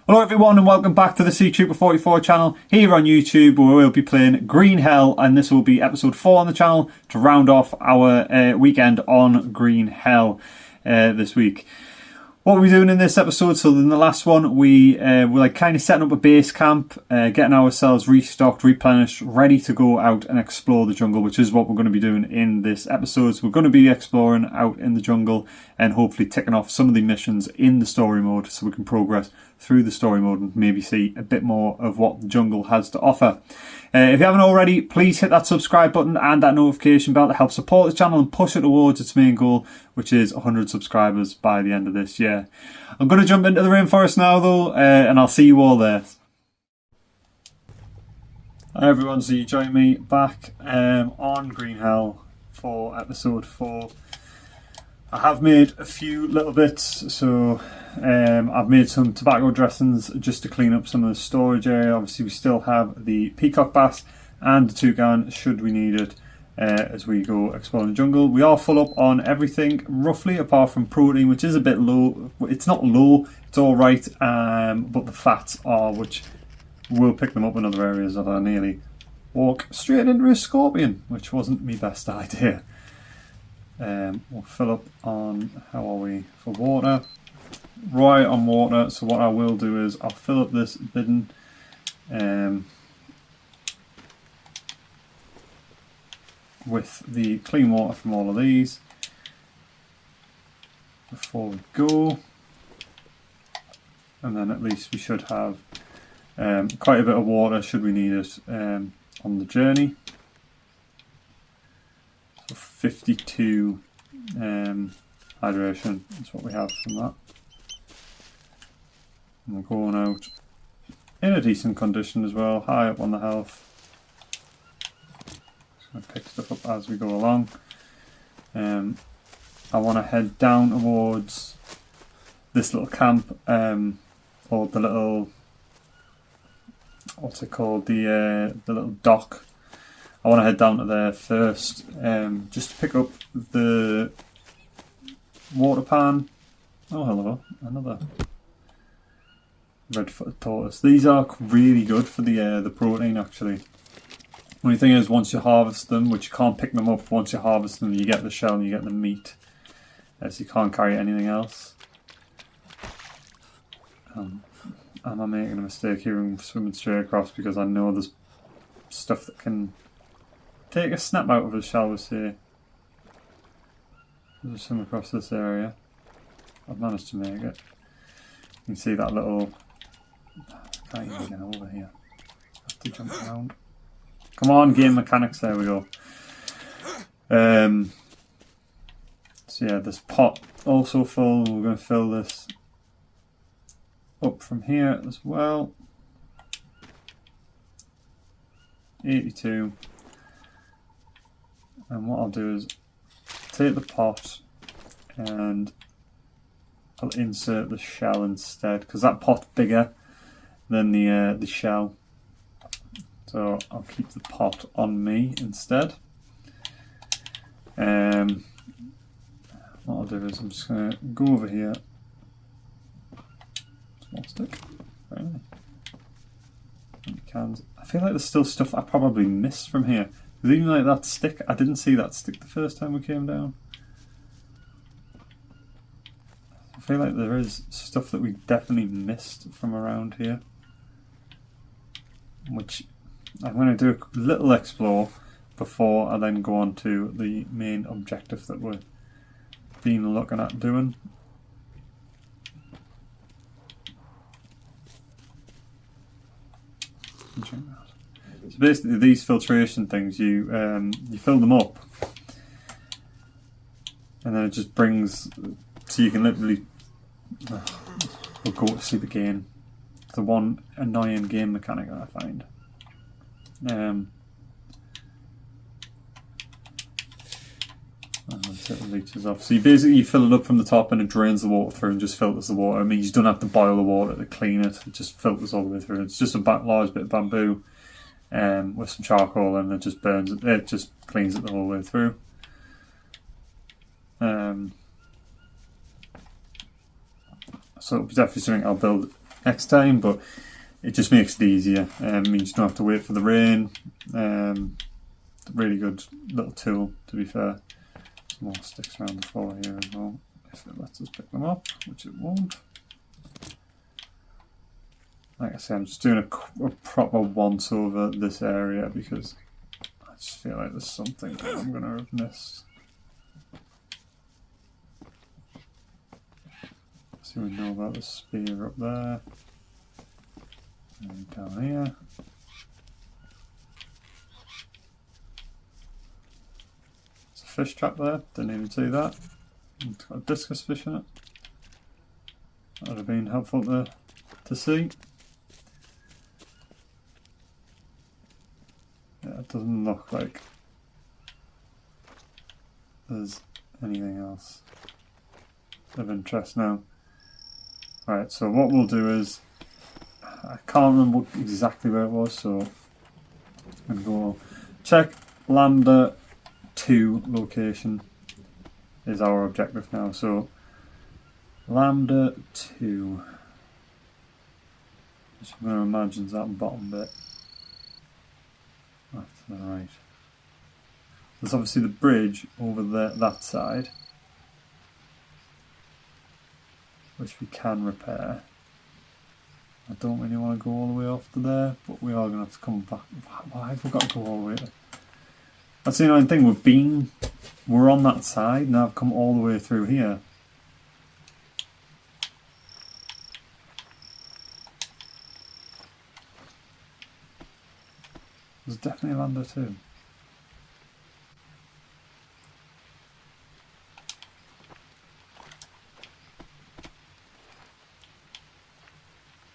Hello everyone and welcome back to the Sea Trooper 44 channel here on YouTube, where we'll be playing Green Hell, and this will be episode 4 on the channel to round off our weekend on Green Hell this week. What we're doing in this episode, so in the last one we were like kind of setting up a base camp, getting ourselves restocked, replenished, ready to go out and explore the jungle, which is what we're going to be doing in this episode. So we're going to be exploring out in the jungle and hopefully ticking off some of the missions in the story mode so we can progress through the story mode and maybe see a bit more of what the jungle has to offer. If you haven't already, please hit that subscribe button and that notification bell to help support the channel and push it towards its main goal, which is 100 subscribers by the end of this year. I'm going to jump into the rainforest now though, and I'll see you all there. Hi everyone, so you join me back on Green Hell for episode 4. I have made a few little bits, so I've made some tobacco dressings just to clean up some of the storage area. Obviously we still have the peacock bass and the toucan should we need it as we go exploring the jungle. We are full up on everything roughly apart from protein, which is a bit low. It's not low, it's alright, but the fats are, which we'll pick them up in other areas that I nearly walk straight into a scorpion, which wasn't my best idea. We'll fill up on, how are we, for water? Right on water, so what I will do is I'll fill up this bidon with the clean water from all of these before we go, and then at least we should have quite a bit of water should we need it on the journey. 52 hydration is what we have from that. And we're going out in a decent condition as well, high up on the health. Just going to pick stuff up as we go along. I want to head down towards this little camp, or the little, what's it called, the little dock. I want to head down to there first, just to pick up the water pan. Oh hello, another red-footed tortoise. These are really good for the protein actually. Only thing is, once you harvest them, which you can't pick them up, once you harvest them you get the shell and you get the meat, so you can't carry anything else. Am I making a mistake here and swimming straight across, because I know there's stuff that can take a snap out of it, shall we say. I'll just swim across this area. I've managed to make it. You can see that little... I can't even get over here. I have to jump around. Come on, game mechanics, there we go. So yeah, this pot also full. We're going to fill this up from here as well. 82. And what I'll do is take the pot and I'll insert the shell instead, because that pot's bigger than the shell. So I'll keep the pot on me instead. What I'll do is I'm just going to go over here. Small stick. Very nice. Cans. I feel like there's still stuff I probably missed from here. Because even like that stick, I didn't see that stick the first time we came down. I feel like there is stuff that we definitely missed from around here, which I'm going to do a little explore before I then go on to the main objective that we're been looking at doing. So basically these filtration things, you fill them up and then it just brings, so you can literally, we'll go to sleep again. It's the one annoying game mechanic that I find. Set the leeches off. So you basically fill it up from the top and it drains the water through and just filters the water. I mean, you don't have to boil the water to clean it. It just filters all the way through. It's just a large bit of bamboo with some charcoal, and it just burns it. It just cleans it the whole way through. So it'll be definitely something I'll build next time, but it just makes it easier. Means you don't have to wait for the rain. Really good little tool, to be fair. Some more sticks around the floor here as well, if it lets us pick them up, which it won't. Like I say, I'm just doing a proper once over this area because I just feel like there's something that I'm going to have missed. So we know about the spear up there. And down here. There's a fish trap there, didn't even see that. It's got a discus fish in it. That would have been helpful to see. Yeah, it doesn't look like there's anything else of interest now. Right, so what we'll do is, I can't remember exactly where it was, so I'm going to go check Lambda 2 location is our objective now. So Lambda 2, which I'm going to imagine is that bottom bit. Off to the right. There's obviously the bridge over there, that side, which we can repair. I don't really want to go all the way off to there, but we are going to have to come back. Why have we got to go all the way there? That's the annoying thing, we're on that side, now I've come all the way through here. There's definitely a Lambda too.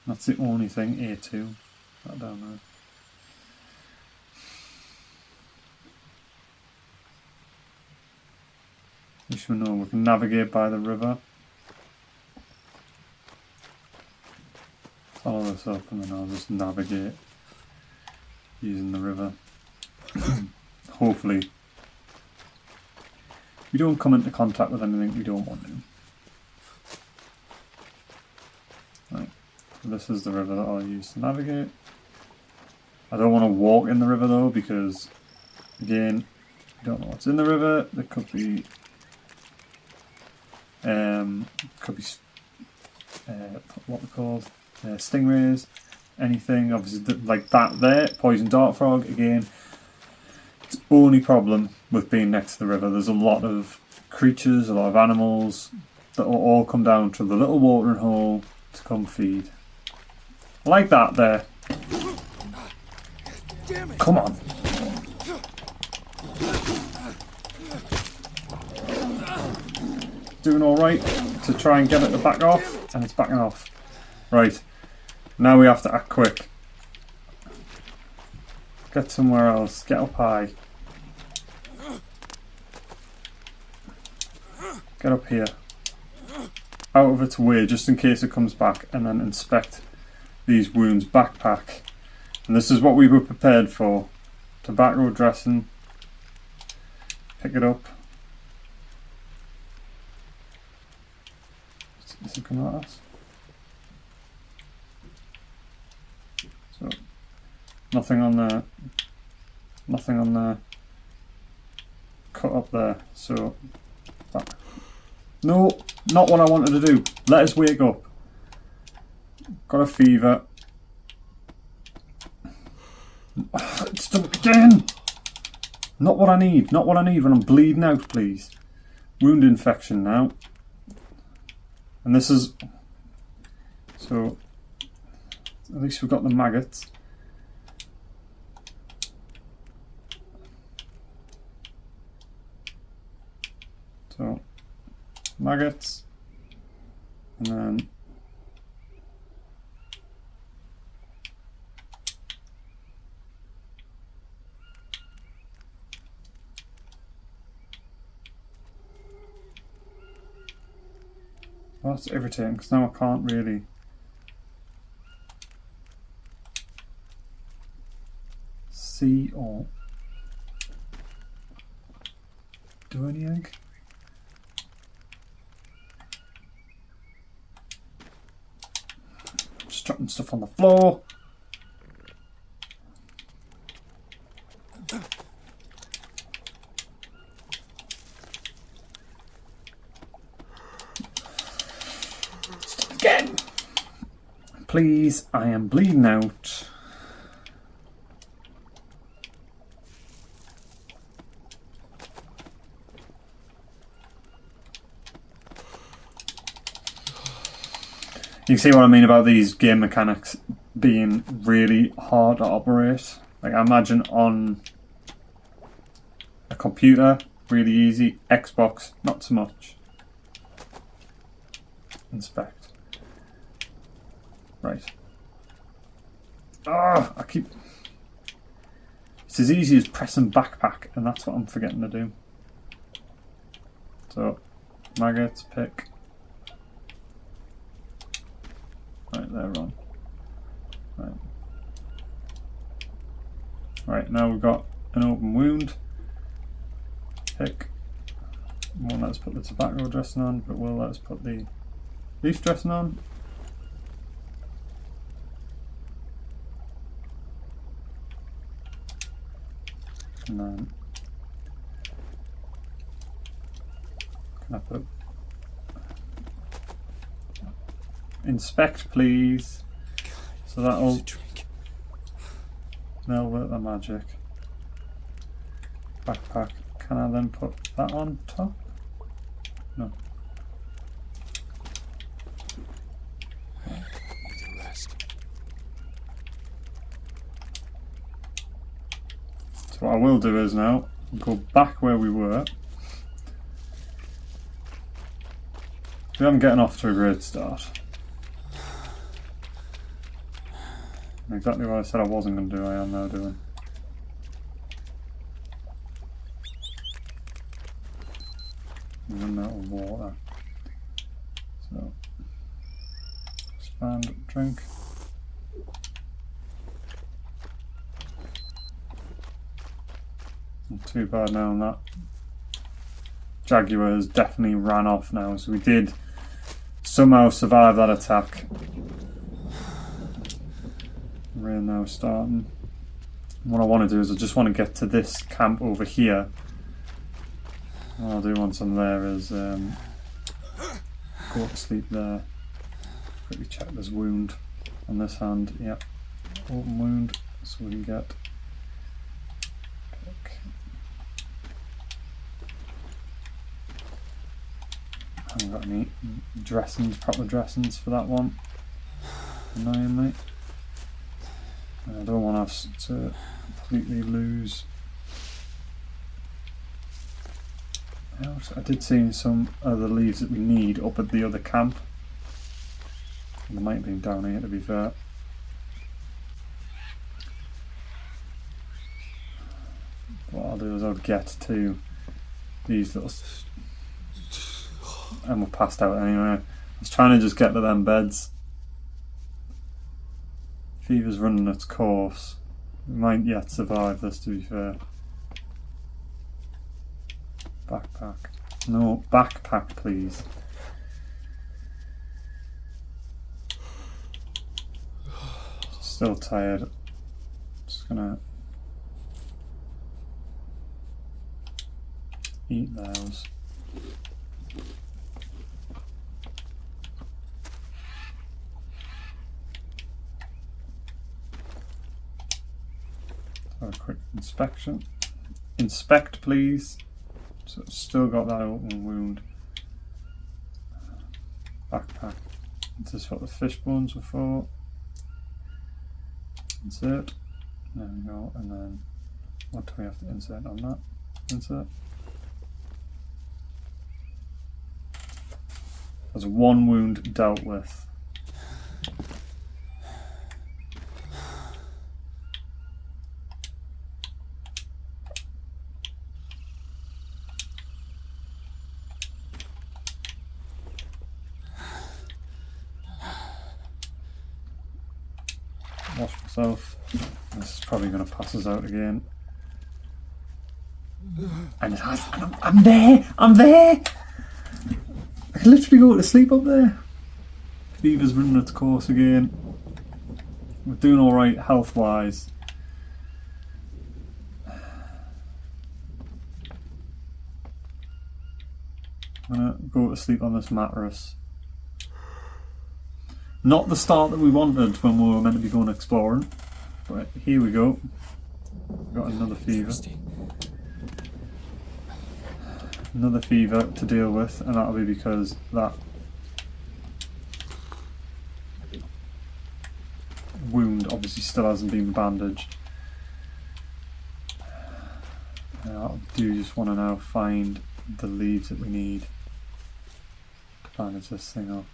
That's the only thing, A2, that down there. You should know we can navigate by the river. Follow this up and then I'll just navigate using the river. Hopefully we don't come into contact with anything we don't want to. Right, so this is the river that I'll use to navigate. I don't want to walk in the river though, because again, we don't know what's in the river. There could be what they're called, stingrays, anything. Obviously, like that there, poison dart frog. Again, it's the only problem with being next to the river. There's a lot of creatures, a lot of animals that will all come down to the little watering hole to come feed. Like that there. Come on. Doing alright to try and get it to back off, and it's backing off. Right, now we have to act quick. Get somewhere else, get up high. Get up here. Out of its way, just in case it comes back, and then inspect these wounds. Backpack. And this is what we were prepared for. Tobacco dressing. Pick it up. Is it coming at us? So, nothing on there. Nothing on there. Cut up there. So, that. No, not what I wanted to do. Let us wake up. Got a fever. It's done again! Not what I need. Not what I need when I'm bleeding out, please. Wound infection now. And this is... So, at least we've got the maggots. So, maggots. And then... Well, that's irritating because now I can't really see or do anything. Just dropping stuff on the floor. Stop again. Please, I am bleeding out. You see what I mean about these game mechanics being really hard to operate. Like, I imagine on a computer, really easy. Xbox, not so much. Inspect. Right. Ah, I keep... It's as easy as pressing backpack, and that's what I'm forgetting to do. So, maggots, pick. Right, they're on. Right. Right, now we've got an open wound. Pick. Won't let us put the tobacco dressing on, but will let us put the leaf dressing on. And then can I put inspect, please? So that'll work the magic. Backpack. Can I then put that on top? No. So what I will do is now go back where we were. We haven't gotten off to a great start. Exactly what I said I wasn't going to do, I am now doing. I'm running out of water. So, expand, drink. Not too bad now on that. Jaguar has definitely ran off now, so we did somehow survive that attack. We're now starting. What I want to do is I just want to get to this camp over here. What I'll do once I'm there is go to sleep there. Quickly check this wound on this hand. Yep, open wound, so we can get pick. I haven't got any dressings, proper dressings for that one, annoyingly. I don't want us to completely lose. I did see some other leaves that we need up at the other camp. There might be down here, to be fair. What I'll do is I'll get to these little... And we're passed out anyway. I was trying to just get to them beds. Fever's running its course. We might yet survive this, to be fair. Backpack. No, backpack, please. Still tired. Just gonna eat those. A quick inspection. Inspect, please. So it's still got that open wound. Backpack. This is what the fish bones were for. Insert. There we go. And then what do we have to insert on that? Insert. There's one wound dealt with. Wash myself. This is probably going to pass us out again. And it has. I'm there! I'm there! I can literally go to sleep up there. Fever's running its course again. we're doing alright health wise. I'm gonna go to sleep on this mattress. Not the start that we wanted when we were meant to be going exploring, but here we go. Got another fever. Another fever to deal with, and that'll be because that wound obviously still hasn't been bandaged. I do just want to now find the leaves that we need to bandage this thing up.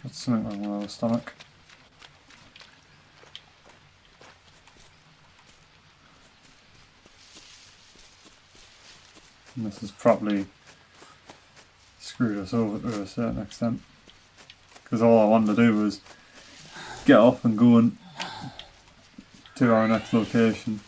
Got something wrong with our stomach. And this has probably screwed us over to a certain extent. Because all I wanted to do was get off and go and to our next location.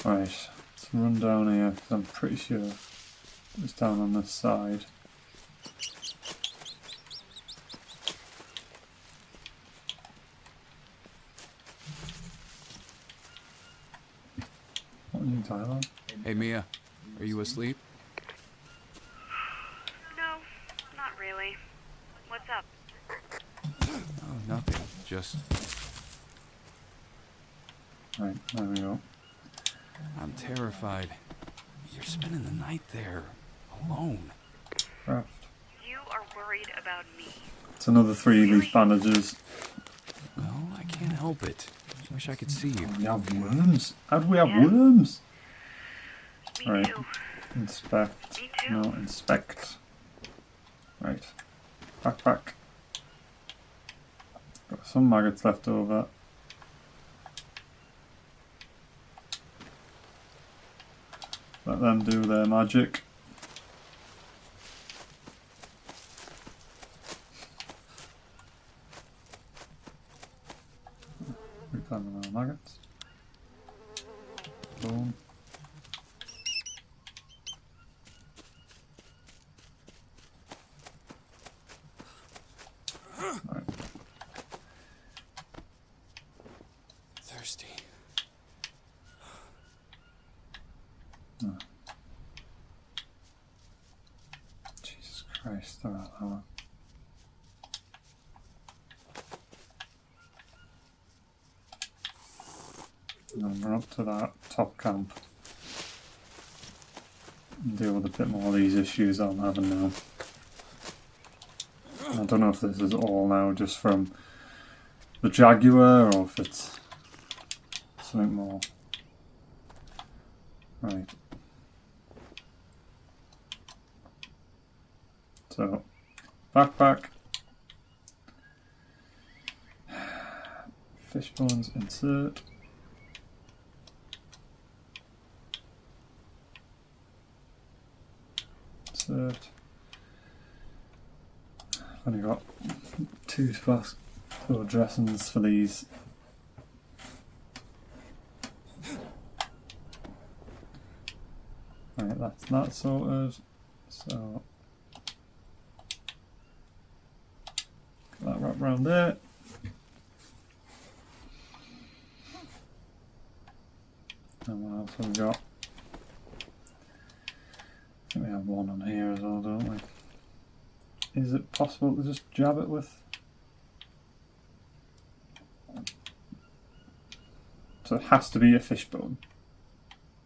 Right, let's run down here because I'm pretty sure it's down on this side. What new dialogue? Hey Mia, are you asleep? No, not really. What's up? Oh, nothing. Just Right, there we go. I'm terrified. You're spending the night there alone. Craft. You are worried about me. It's another 3 leaf bandages. Well, I can't help it. Wish I could see you. We have worms. How do we have Yeah. worms? Me Right. too. Inspect. Me too. No, inspect. Right. Backpack. Got some maggots left over. Let them do their magic. Reclaiming our maggots. Boom. Right. Thirsty. Oh. Jesus Christ, they're out hour. And we're up to that top camp. And deal with a bit more of these issues I'm having now. I don't know if this is all now just from the Jaguar or if it's something more. Right. So, backpack. Fish bones insert. Insert. I've only got 2 flask little dressings for these. Right, that's that sorted. So get that wrapped around there. And what else have we got? I think we have one on here as well, don't we? Is it possible to just jab it with? So it has to be a fishbone,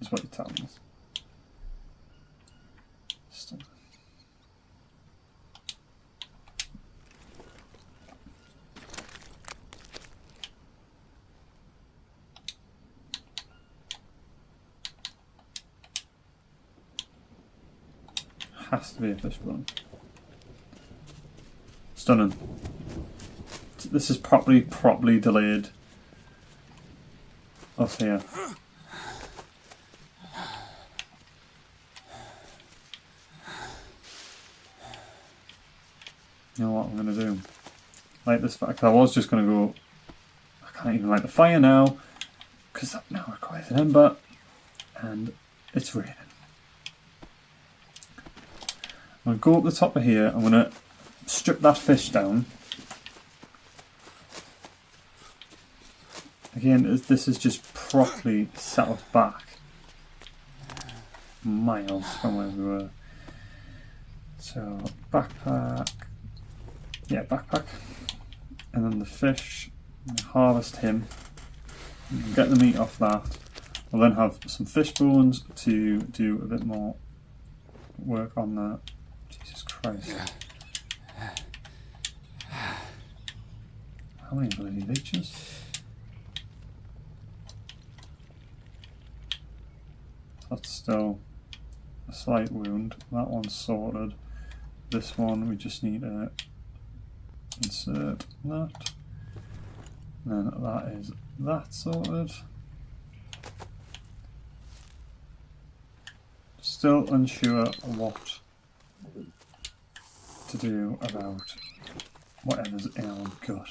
is what you're telling us. has to be a fishbone. Stunning. This is properly delayed us here. You know what I'm going to do? Light this fire, 'cause I was just going to go... I can't even light the fire now, because that now requires an ember, and it's raining. I'm going to go up the top of here, I'm going to strip that fish down. Again, this is just properly set us back miles from where we were. So, backpack. Yeah, backpack. And then the fish, harvest him, get the meat off that. We'll then have some fish bones to do a bit more work on that. Jesus Christ. How many bloody leeches? That's still a slight wound. That one's sorted. This one we just need to insert that. And then that is that sorted. Still unsure what to do about whatever's in our gut.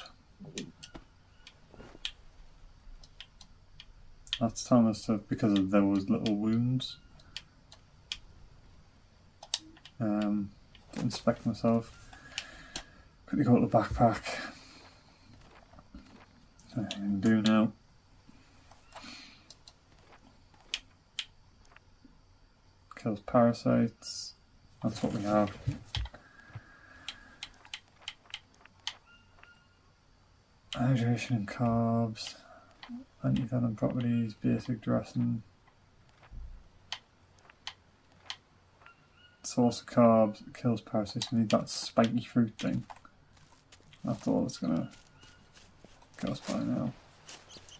That's telling us to, because of those little wounds. To inspect myself. Quickly go to the backpack. What I can do now. Kills parasites. That's what we have. Hydration and carbs. Anti-venom properties. Basic dressing. Source of carbs. Kills parasites. We need that spiky fruit thing. That's all it's gonna get us by now.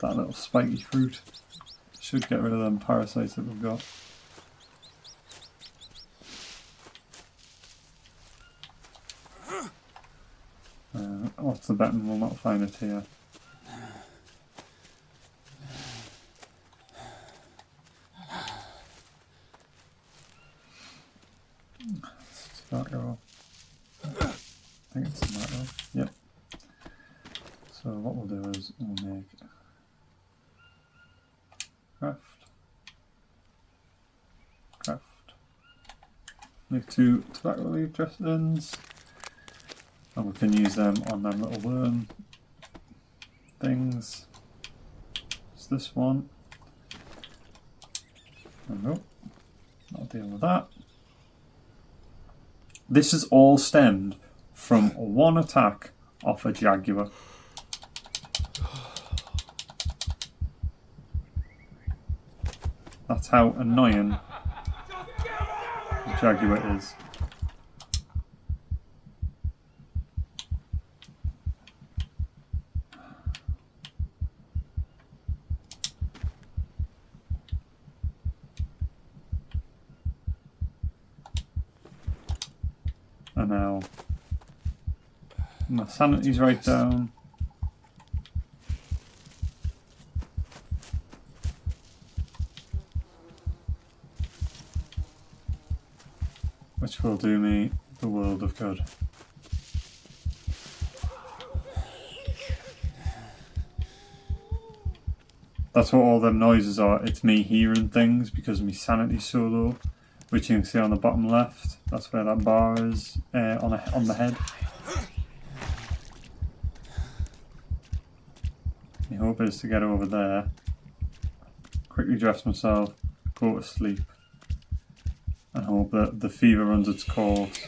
That little spiky fruit should get rid of them parasites that we've got. What's the betting? We'll not find it here. Tobacco. I think it's tobacco. Yep. So what we'll do is we'll make craft. Make 2 tobacco leaf dressings. And we can use them on them little worm things. It's this one. There we go. I'll deal with that. This is all stemmed from one attack off a Jaguar. That's how annoying the Jaguar is. And now my sanity's right down. Which will do me the world of good. That's what all them noises are. It's me hearing things because my sanity's so low. Which you can see on the bottom left. That's where that bar is on the head. My hope is to get over there, quickly dress myself, go to sleep, and hope that the fever runs its course.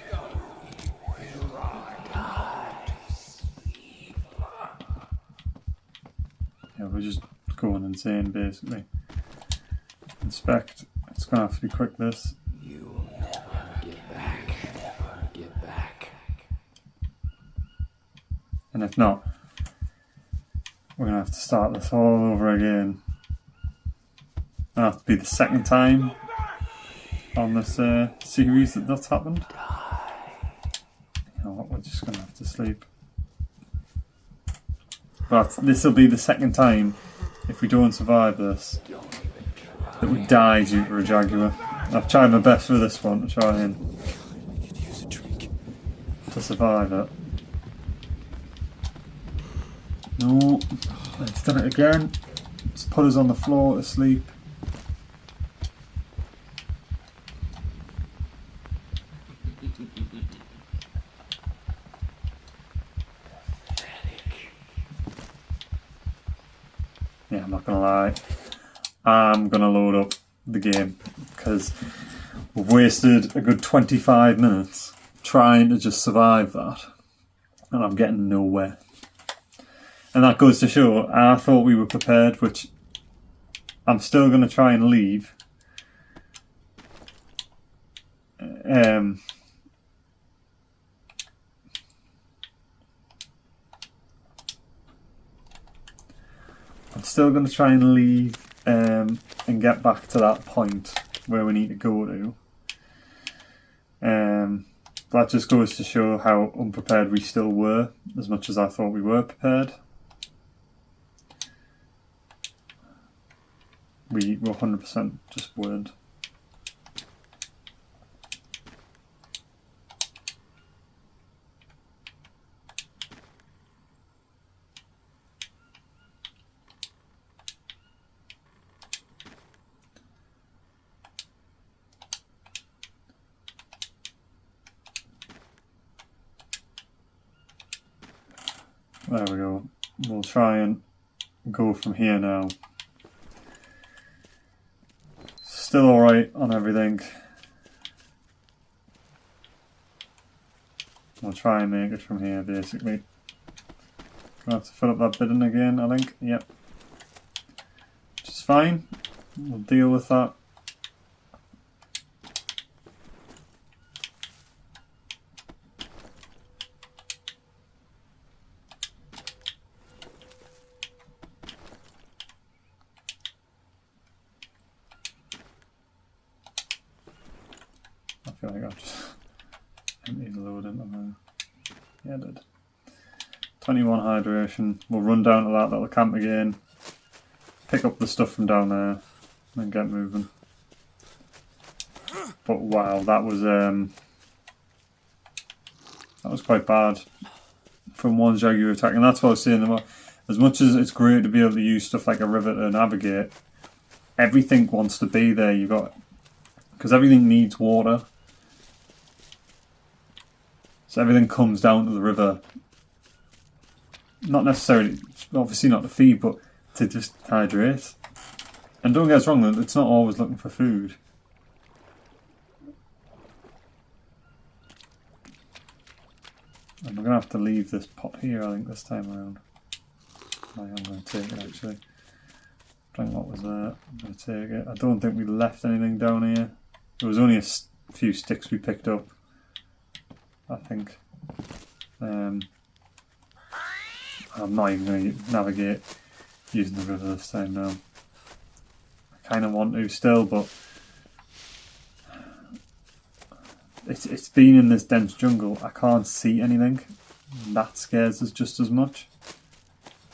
Yeah, we're just going insane basically. Inspect. It's gonna have to be quick this. You'll never get back. Never get back. And if not, we're gonna have to start this all over again. It'll have to be the second time. on this series that's happened. You know what, we're just going to have to sleep. But this will be the second time, if we don't survive this, that we die due to a Jaguar. I've tried my best for this one to try and Use a drink. to survive it. No, it's done it again. It's put us on the floor to sleep. Yeah, I'm not gonna lie. I'm gonna load up the game because we've wasted a good 25 minutes trying to just survive that, and I'm getting nowhere. And that goes to show I thought we were prepared, which I'm still gonna try and leave. I'm still going to try and leave and get back to that point where we need to go to. That just goes to show how unprepared we still were, as much as I thought we were prepared. We 100% just weren't. There we go. We'll try and go from here now. Still alright on everything. We'll try and make it from here basically. Gonna have to fill up that bit in again, I think. Yep. Which is fine. We'll deal with that. I feel like I've just emptied the load into there. Yeah, I did. 21 hydration. We'll run down to that little camp again, pick up the stuff from down there, and get moving. But wow, that was quite bad from one Jaguar attack, and that's what I was saying. As much as it's great to be able to use stuff like a river to navigate, everything wants to be there. Because everything needs water. So everything comes down to the river. Not necessarily, obviously not to feed, but to just hydrate. And don't get us wrong, it's not always looking for food. And we're going to have to leave this pot here, I think, this time around. I am going to take it, actually. Drink what was there. I'm going to take it. I don't think we left anything down here. There was only a few sticks we picked up, I think. I'm not even going to navigate using the river this time now. I kind of want to still, but it's been in this dense jungle. I can't see anything. That scares us just as much.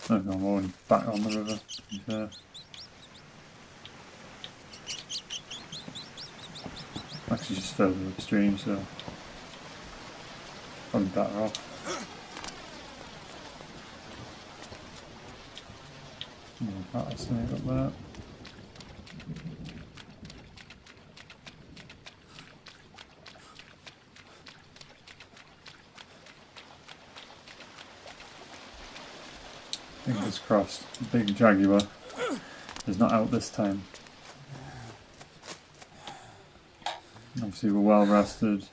I'm going back on the river. Actually just further upstream, so probably better off. More rattlesnake up there. Fingers crossed. The big Jaguar is not out this time. Obviously we're well rested.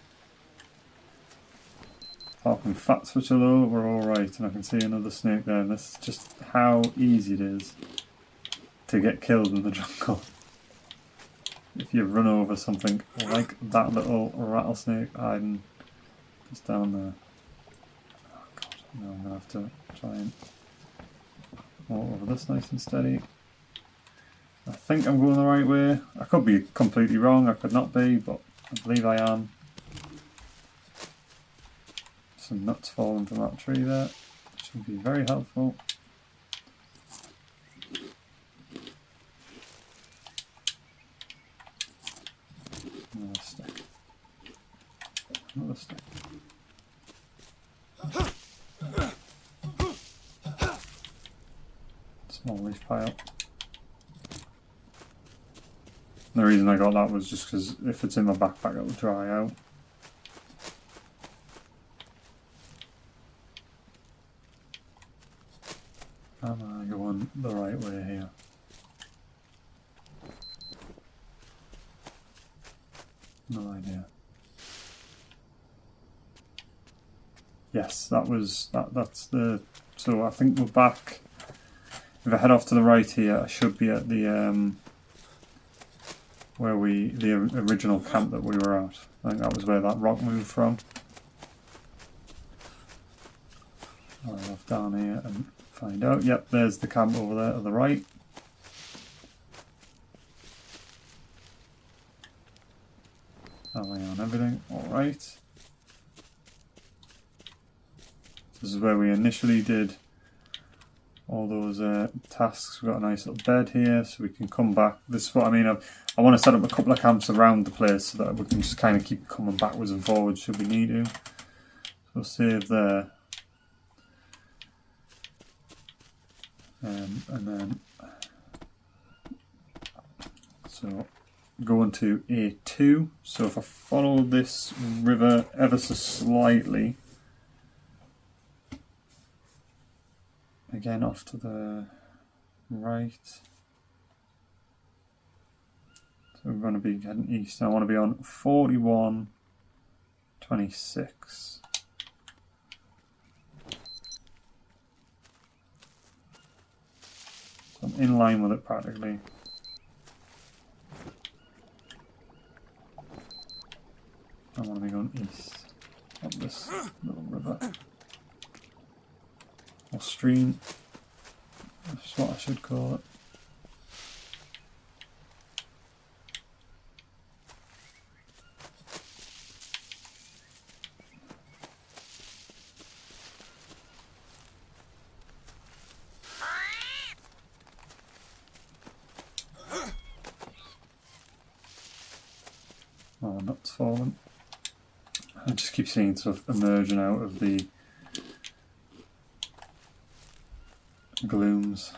Apart from fat switch are low, we're alright, and I can see another snake there, and this is just how easy it is to get killed in the jungle. If you run over something like that little rattlesnake hiding just down there. Oh god, no, I'm gonna have to try and walk over this nice and steady. I think I'm going the right way. I could be completely wrong, I could not be, but I believe I am. Some nuts falling from that tree there, which would be very helpful. Another stick. Another stick. Small leaf pile. The reason I got that was just because if it's in my backpack it'll dry out. Am I going the right way here? No idea. Yes, that's the, so I think we're back. If I head off to the right here, I should be at the the original camp that we were at. I think that was where that rock moved from. I'll off down here and find out. Yep, there's the camp over there to the right. Am I on everything? Alright. This is where we initially did all those tasks. We've got a nice little bed here so we can come back. This is what I mean. I want to set up a couple of camps around the place so that we can just kind of keep coming backwards and forwards should we need to. So save there. And then, so going to A2. So if I follow this river ever so slightly, again off to the right. So we're going to be heading east. I want to be on 4126. So I'm in line with it practically. I want to be going east up this little river. Or stream. That's what I should call it. Oh, nuts falling. I just keep seeing stuff emerging out of the glooms.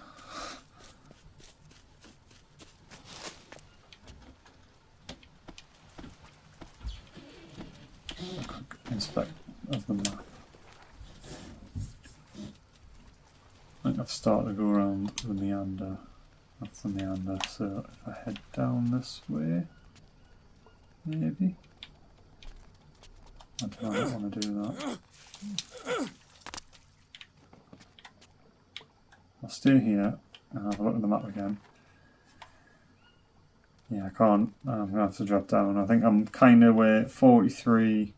A quick inspect of the map. I think I've started to go around the meander. That's the meander, so if I head down this way, maybe? I don't want to do that. I'll stay here and have a look at the map again. Yeah, I can't. I'm going to have to drop down. I think I'm kind of where 43-ish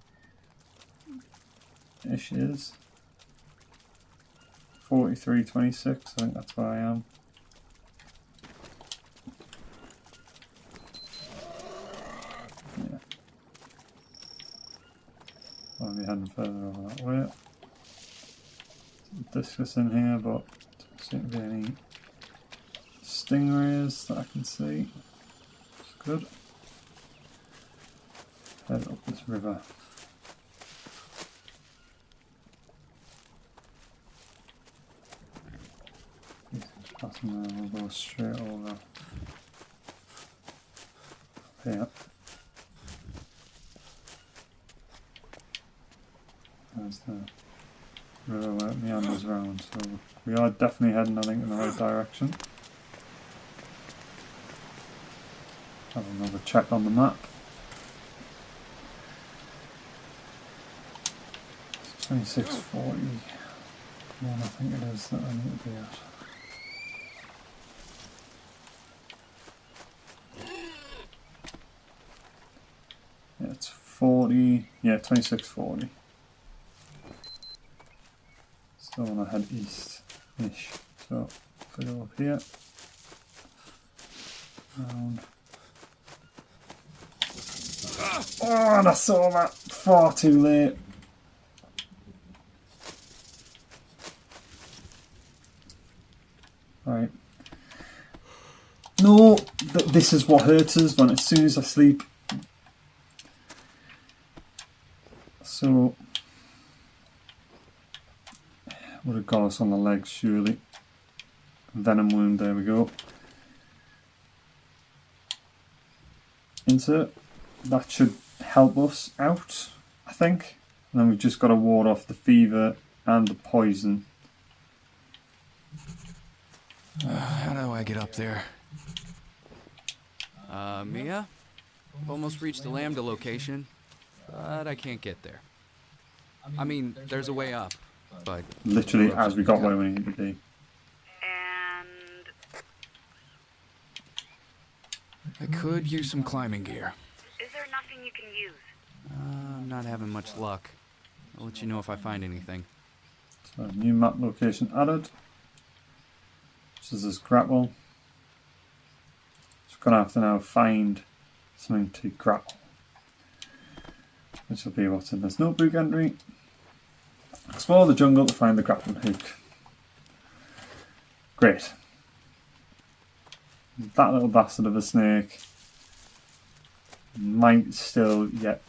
is. 43.26, I think that's where I am. Yeah. I'll be heading further over that way. Some discus in here, but don't seem to be any stingrays that I can see. It's good. Head up this river. Passing there, we'll go straight over here. There's the river where it meanders around, so we are definitely heading, I think, in the right direction. Have another check on the map. It's 2641, I think it is, that I need to be at. Yeah, it's 40, yeah, 2640. Still want to head east-ish, so if I go up here. Round. Oh, and I saw that far too late. Right. No, this is what hurts us when as soon as I sleep. So, would have got us on the legs surely. Venom wound, there we go. Insert. That should help us out, I think. And then we've just got to ward off the fever and the poison. How do I get up there? Mia? Almost reached the Lambda location, but I can't get there. I mean, there's a way up, but... Literally as we got where we need to be. And I could use some climbing gear. is there nothing you can use? I'm not having much luck. I'll let you know if I find anything. So new map location added. This is this grapple. So we're gonna have to now find something to grapple. Which will be what's in this notebook entry. Explore the jungle to find the grappling hook. Great. That little bastard of a snake might still yet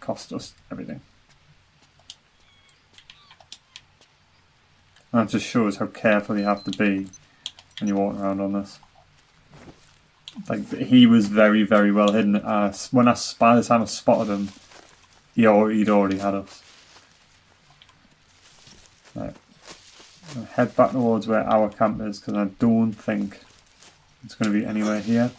cost us everything. And that just shows how careful you have to be when you walk around on this. Like, he was very, very well hidden. By the time I spotted him, he'd already had us. Right. I'll head back towards where our camp is because I don't think it's going to be anywhere here.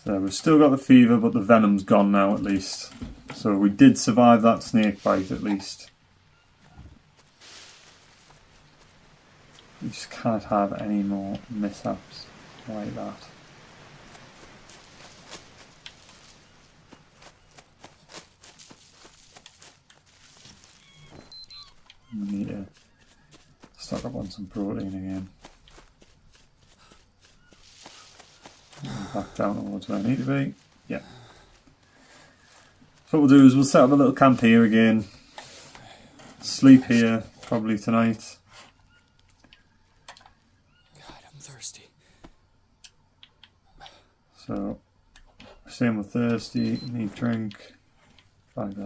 So we've still got the fever, but the venom's gone now at least. So we did survive that snake bite at least. We just can't have any more mishaps like that. We need to stock up on some protein again. Back down towards where I need to be. Yeah. So what we'll do is we'll set up a little camp here again. Sleep here probably tonight. God, I'm thirsty. So same with thirsty, need drink. Just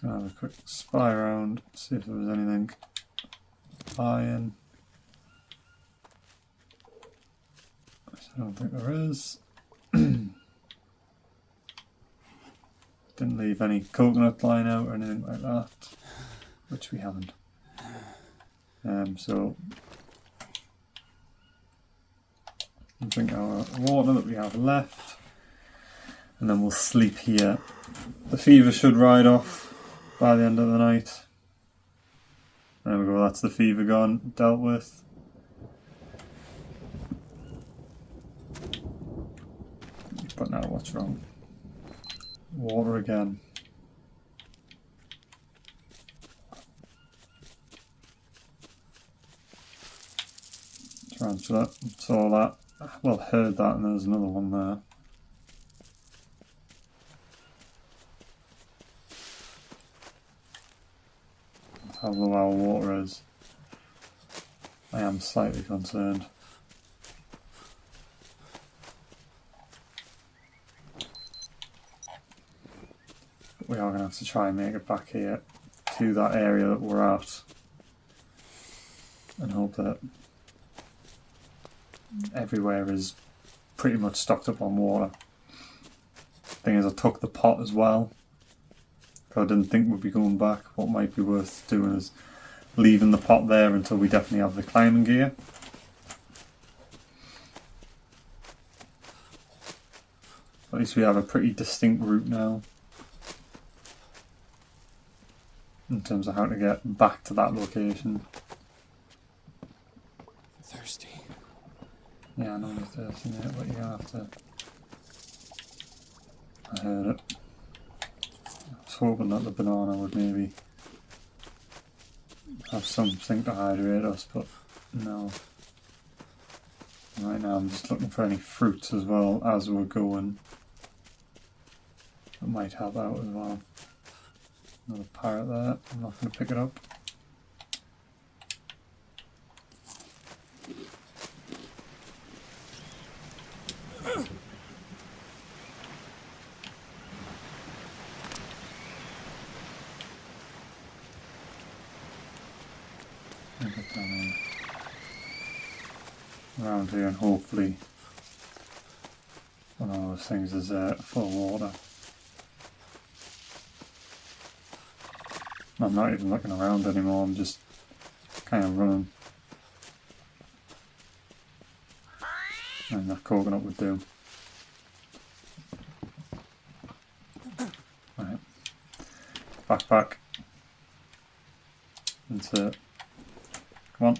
gonna have a quick spy around, see if there was anything. Iron. I don't think there is. Didn't leave any coconut lying out or anything like that, which we haven't. So we'll drink our water that we have left, and then we'll sleep here. The fever should ride off by the end of the night. There we go, that's the fever gone, dealt with. But now what's wrong? Water again. Tarantula, saw that. Well, heard that, and there's another one there. How low our water is. I am slightly concerned. We are going to have to try and make it back here to that area that we're at and hope that everywhere is pretty much stocked up on water. Thing is, I took the pot as well because I didn't think we'd be going back. What might be worth doing is leaving the pot there until we definitely have the climbing gear. At least we have a pretty distinct route now. in terms of how to get back to that location. Thirsty. Yeah, I know you're thirsty, mate, but you're gonna have to. I heard it. I was hoping that the banana would maybe have something to hydrate us, but no. Right now I'm just looking for any fruits as well as we're going. That might help out as well. Another parrot there, I'm not going to pick it up. I'll get down around here and hopefully one of those things is full of water. I'm not even looking around anymore, I'm just kind of running. And that coconut would do. Right. Backpack. Insert. Come on.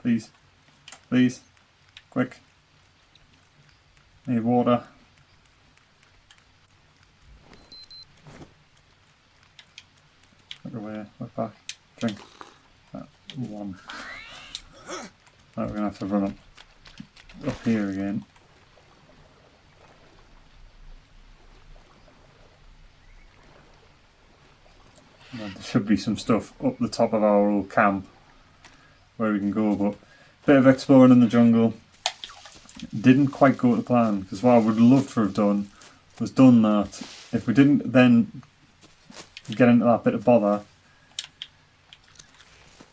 Please. Please. Quick. Need water. Look away. Look back. Drink. One. Right, we're going to have to run up here again. And there should be some stuff up the top of our old camp where we can go, but a bit of exploring in the jungle didn't quite go to plan, because what I would love to have done was done that. If we didn't then get into that bit of bother,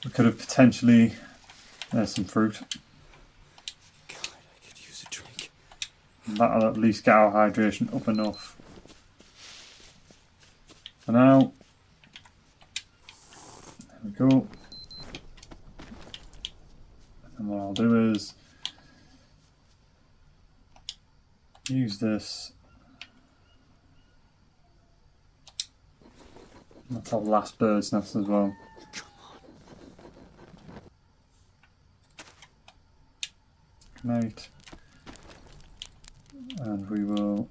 we could have potentially, there's some fruit. God, I could use a drink. That'll at least get our hydration up enough. For now, there we go. And what I'll do is use this. That's our last bird's nest as well. Night. And we will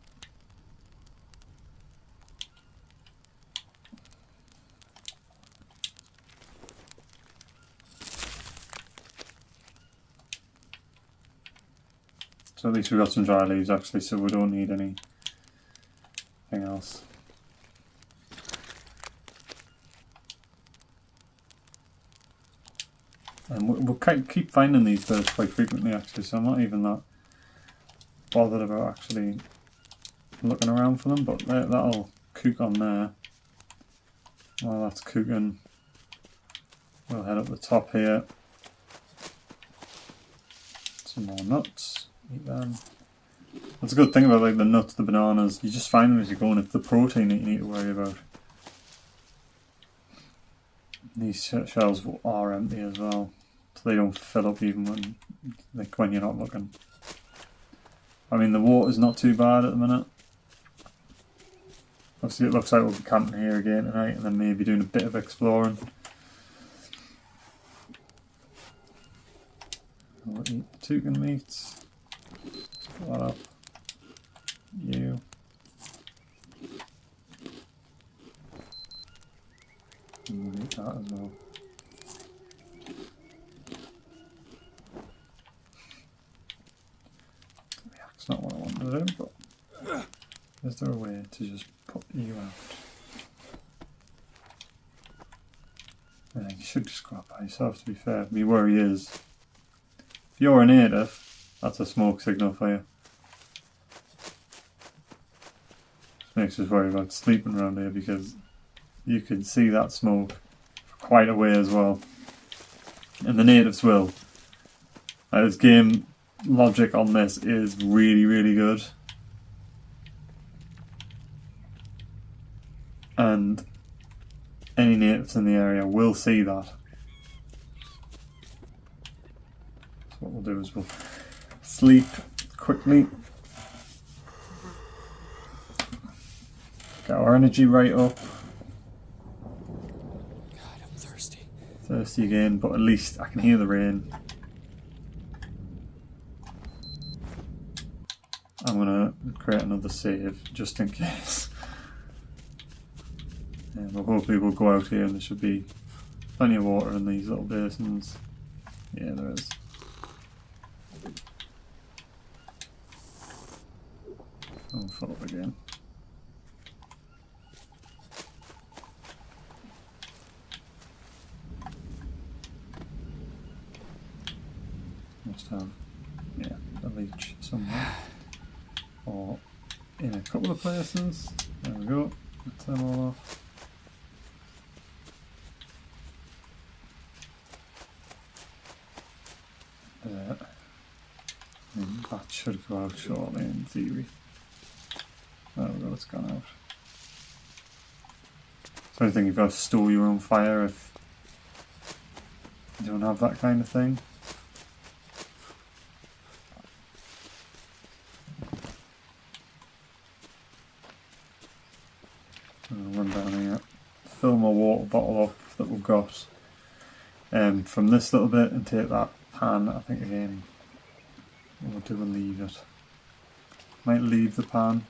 so at least we've got some dry leaves actually, so we don't need anything else. And we'll keep finding these birds quite frequently actually, so I'm not even that bothered about actually looking around for them, but that'll cook on there. While that's cooking, we'll head up the top here. Some more nuts, eat them. That's a good thing about like the nuts, the bananas, you just find them as you're going. It's the protein that you need to worry about. These shells are empty as well, so they don't fill up even when you're not looking. I mean, the water's not too bad at the minute. Obviously it looks like we'll be camping here again tonight and then maybe doing a bit of exploring. We'll eat the toucan meats. Put that up. You. And we'll eat that as well. Yeah, it's not what I wanted to do, but is there a way to just put you out? Yeah, you should just go up by yourself, to be fair. Be where he is. If you're a native, that's a smoke signal for you. Just makes us worry about sleeping around here because you can see that smoke for quite a way as well. And the natives will. This game logic on this is really, really good. And any natives in the area will see that. So what we'll do is we'll sleep quickly. Get our energy right up. God, thirsty again, but at least I can hear the rain. I'm gonna create another save just in case. And hopefully we'll go out here and there should be plenty of water in these little basins. Yeah, there is. I'll fill up again. Must have, yeah, a leech somewhere. Or in a couple of places. There we go. Let's turn all off. There. And that should go out shortly in theory. There we go, it's gone out. So I think you've got to store your own fire if you don't have that kind of thing. I'll run down here, fill my water bottle up that we've got from this little bit and take that pan. I think again we'll do and leave it. Might leave the pan.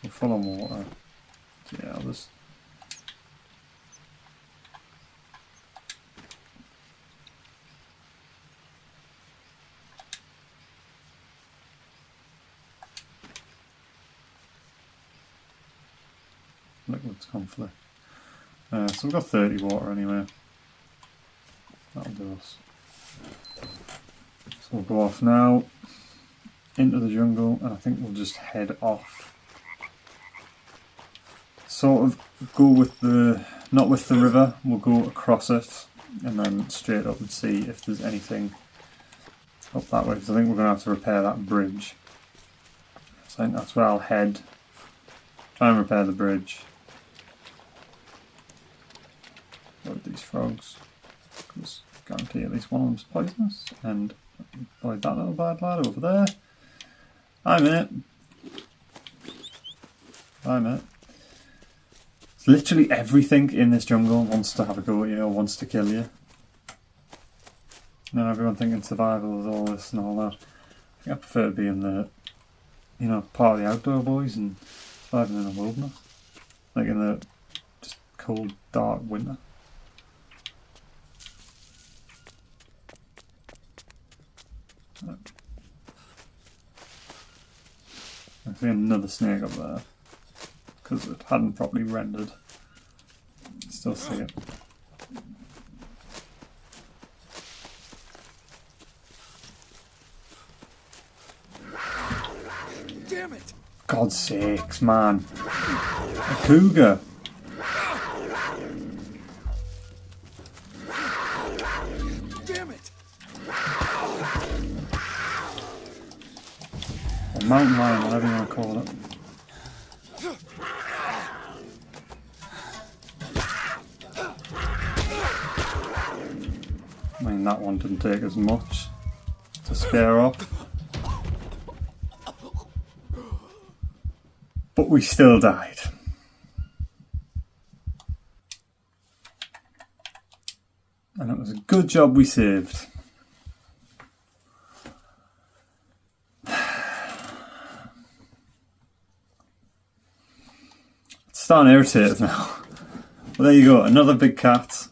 We're full on water. So yeah, I'll just liquid's conflict. So we've got 30 water anyway. That'll do us. So we'll go off now into the jungle, and I think we'll just head off. Sort of go with the, not with the river, we'll go across it and then straight up and see if there's anything up that way, because I think we're going to have to repair that bridge. So I think that's where I'll head. Try and repair the bridge. Avoid these frogs, because I guarantee at least one of them's poisonous. And avoid that little bad lad over there. Hi mate. Hi mate. Literally everything in this jungle wants to have a go at you or wants to kill you. Now everyone thinking survival is all this and all that. I think I prefer to be in the, you know, part of the outdoor boys and surviving in the wilderness. Like in the just cold, dark winter. I see another snake up there. Because it hadn't properly rendered. Still see it. Damn it! God's sakes, man. A cougar. Damn it! Or mountain lion, whatever you want to call it. I mean, that one didn't take as much to scare off. But we still died. And it was a good job we saved. It's starting to irritate us now. Well, there you go, another big cat.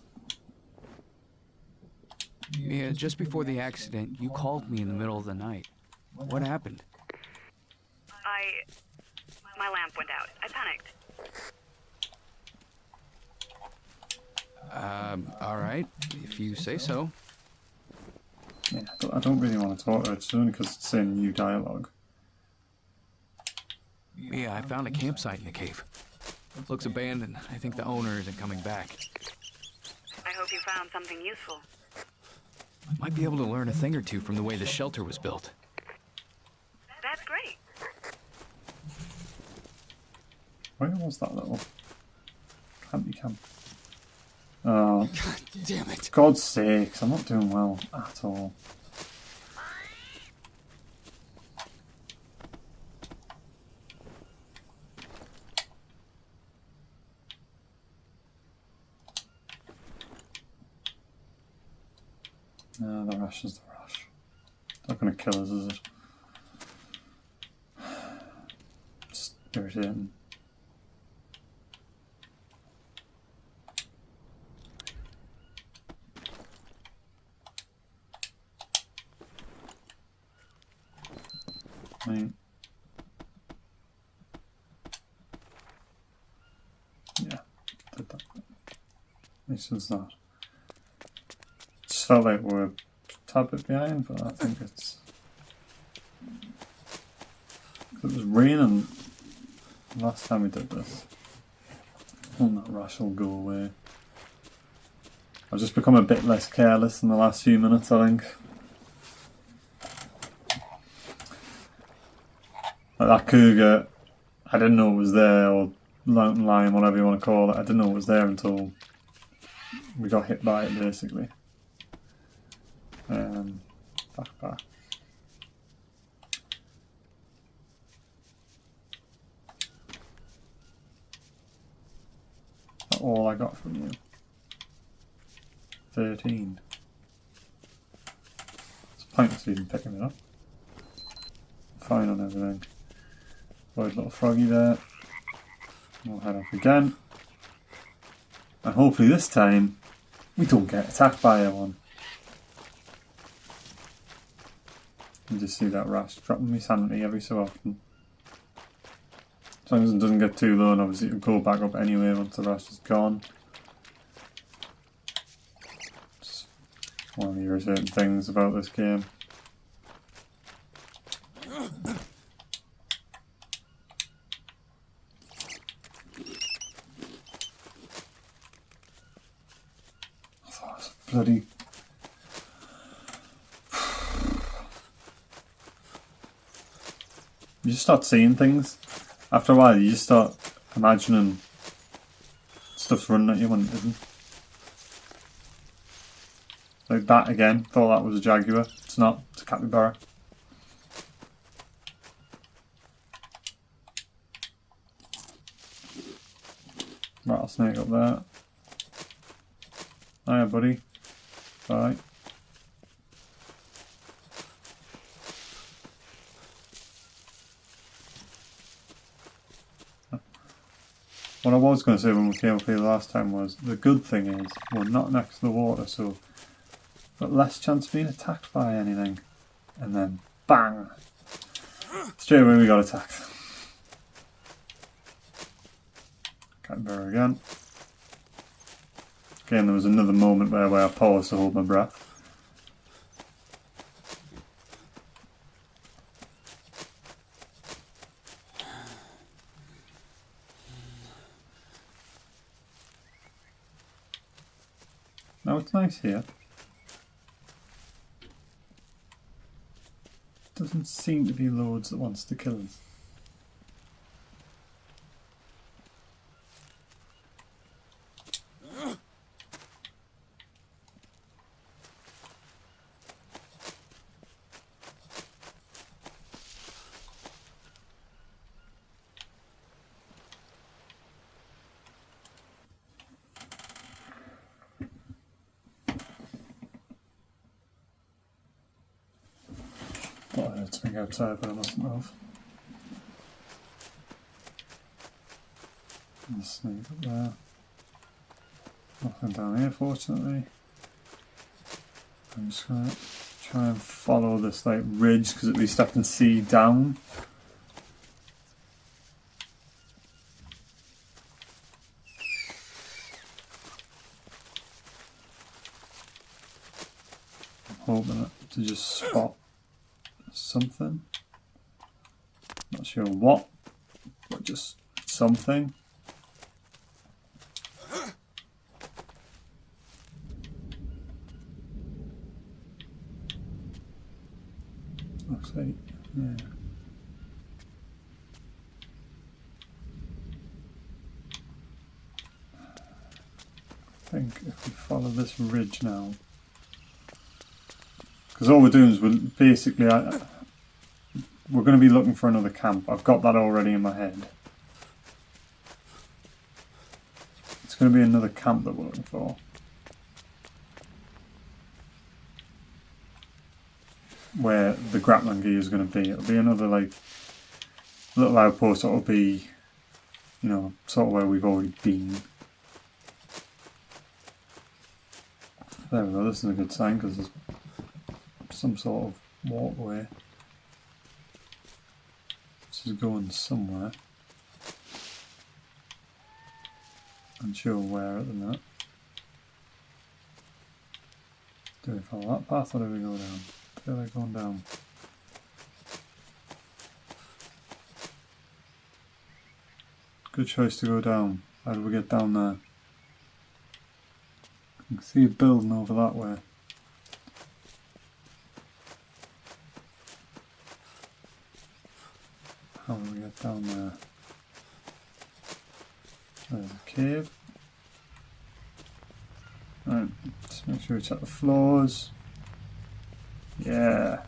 Yeah, just before the accident, you called me in the middle of the night. What happened? My lamp went out. I panicked. Alright, if you say so. Yeah, I don't really want to talk to it, it's only because it's saying new dialogue. Yeah, I found a campsite in the cave. Looks abandoned. I think the owner isn't coming back. I hope you found something useful. Might be able to learn a thing or two from the way the shelter was built. That's great. Where was that little campy camp? Oh, God damn it. God's sakes, I'm not doing well at all. No, the rush is the rush. It's not going to kill us, is it? Just irritating. I mean, yeah, did that. At least it's not. Just felt like we're a tad bit behind, but I think it's. It was raining last time we did this. And that rush will go away. I've just become a bit less careless in the last few minutes, I think. Like that cougar, I didn't know it was there, or mountain lion, whatever you want to call it. I didn't know it was there until we got hit by it, basically. Back. That's all I got from you. 13. It's pointless even picking it up. Fine on everything. Avoid little froggy there. We'll head off again. And hopefully this time we don't get attacked by anyone. You just see that rash dropping me sanity every so often. As long as it doesn't get too low, and obviously it'll go back up anyway once the rash is gone. Just one of the irritating things about this game. Bloody you just start seeing things after a while. You just start imagining stuff's running at you when it isn't. Like that again, thought that was a Jaguar. It's not, it's a capybara. Rattlesnake up there. Hiya buddy. Bye. What I was going to say when we came up here last time was, the good thing is we're not next to the water, so we've got less chance of being attacked by anything. And then bang! Straight away we got attacked. Capybara again. Again, there was another moment where I paused to hold my breath. Now it's nice here. Doesn't seem to be loads that wants to kill us. Well, I heard something outside, but I mustn't have. And the snake up there. Nothing down here, fortunately. I'm just going to try and follow this like ridge, because at least I can see down. I'm hoping to just spot something. Not sure what, but just something. Looks like, yeah. I think if we follow this ridge now, because all we're doing is we're basically, we're going to be looking for another camp. I've got that already in my head. It's going to be another camp that we're looking for. where the grappling gear is going to be. It'll be another like little outpost that will be, you know, sort of where we've already been. There we go, this is a good sign because there's some sort of walkway. This is going somewhere. Unsure where at the minute. Do we follow that path or do we go down? I feel like going down. Good choice to go down. How do we get down there? I can see a building over that way. How do we get down there? There's a cave. Right, just make sure we check the floors. Yeah.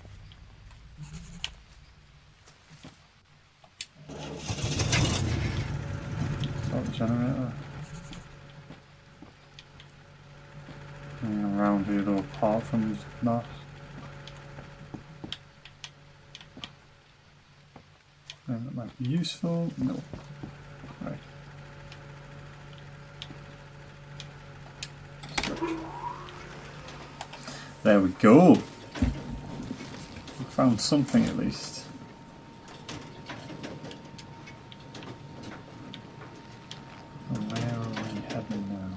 Start the generator. Hanging around here though, apart from that. And that might be useful. No. Right. There we go. We found something at least. And where are we heading now?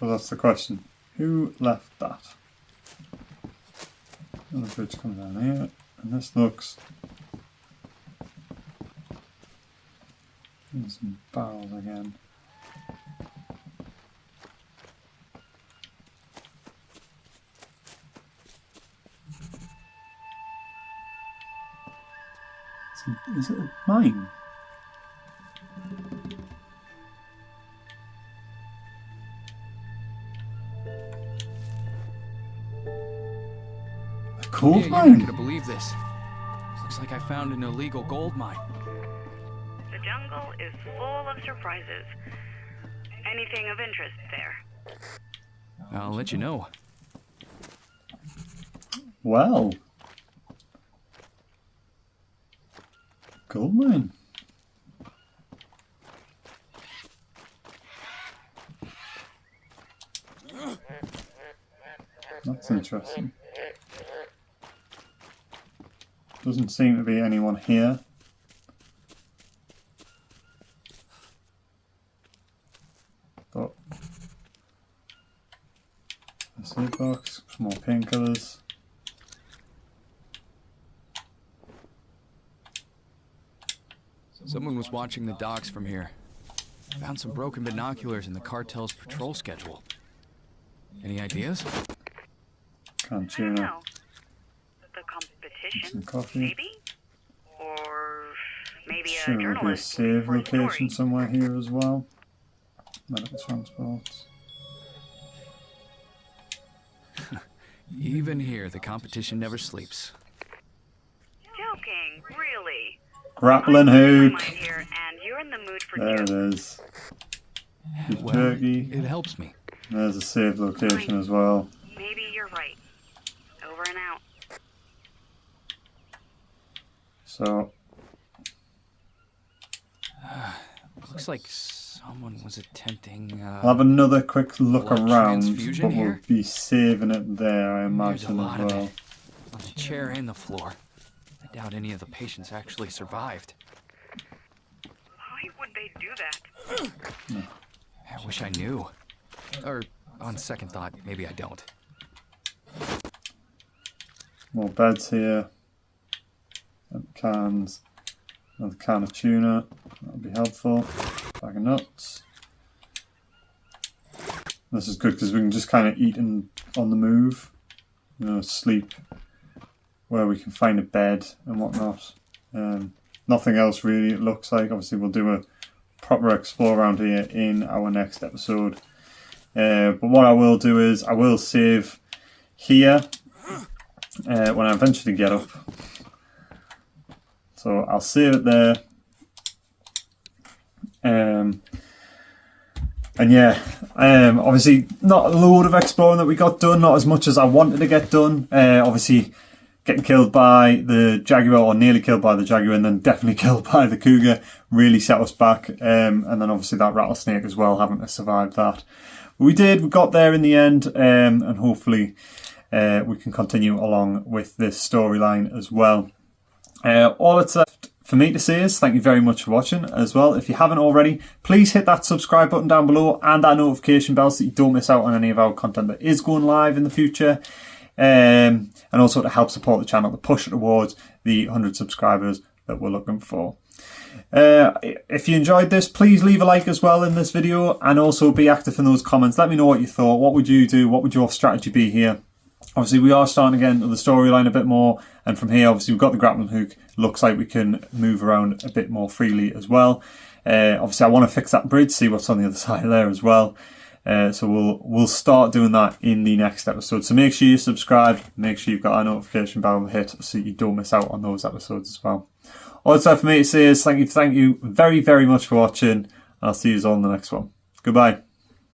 Well, that's the question. Who left that? Another bridge coming down here, and this looks. There's some barrels again. Is it a mine? Gold You're mine? not gonna believe this. Looks like I found an illegal gold mine. The jungle is full of surprises. Anything of interest there? I'll let you know. Well. Gold mine. That's interesting. Doesn't seem to be anyone here. But a seed box, some more painkillers. Someone was watching the docks from here. Found some broken binoculars in the cartel's patrol schedule. Any ideas? Can't I don't tune it. know. The competition? Some coffee. Maybe? Or maybe Sure, a there'll be a journalist save for a location story. somewhere here as well. Medical transports. Even here, the competition never sleeps. Joking, really? Grappling I'm losing hook. my mind here, and you're in the mood for There it jokes. is. Beef Well, jerky. it helps me. There's a save location as well. Maybe you're right. Over and out. So, Looks like someone was attempting. I'll have another quick look blood around, transfusion but we'll here? be saving it there, I There's a imagine, lot as of well. it on the chair and the floor. I doubt any of the patients actually survived. Why would they do that? I wish I knew. Or, on second thought, maybe I don't. More beds here. And cans. Another can of tuna. That'll be helpful. Bag of nuts. This is good because we can just kind of eat on the move. You know, sleep where we can find a bed and whatnot. Nothing else really, it looks like. Obviously, we'll do a proper explore around here in our next episode. But what I will do is I will save here when I eventually get up. So I'll save it there. And yeah, obviously not a load of exploring that we got done, not as much as I wanted to get done. Obviously getting killed by the Jaguar, or nearly killed by the Jaguar, and then definitely killed by the cougar really set us back. And then obviously that rattlesnake as well, having to survive that. But we got there in the end, and hopefully we can continue along with this storyline as well. All that's left for me to say is thank you very much for watching as well. If you haven't already, please hit that subscribe button down below and that notification bell so that you don't miss out on any of our content that is going live in the future. And also to help support the channel to push it towards the 100 subscribers that we're looking for. If you enjoyed this, please leave a like as well in this video, and also be active in those comments. Let me know what you thought. What would you do? What would your strategy be here? Obviously, we are starting to get into the storyline a bit more, and from here, obviously, we've got the grappling hook. Looks like we can move around a bit more freely as well. Obviously, I want to fix that bridge, see what's on the other side of there as well. So we'll start doing that in the next episode. So make sure you subscribe, make sure you've got our notification bell hit so you don't miss out on those episodes as well. All that's left for me to say is thank you very, very much for watching. I'll see you all in the next one. Goodbye.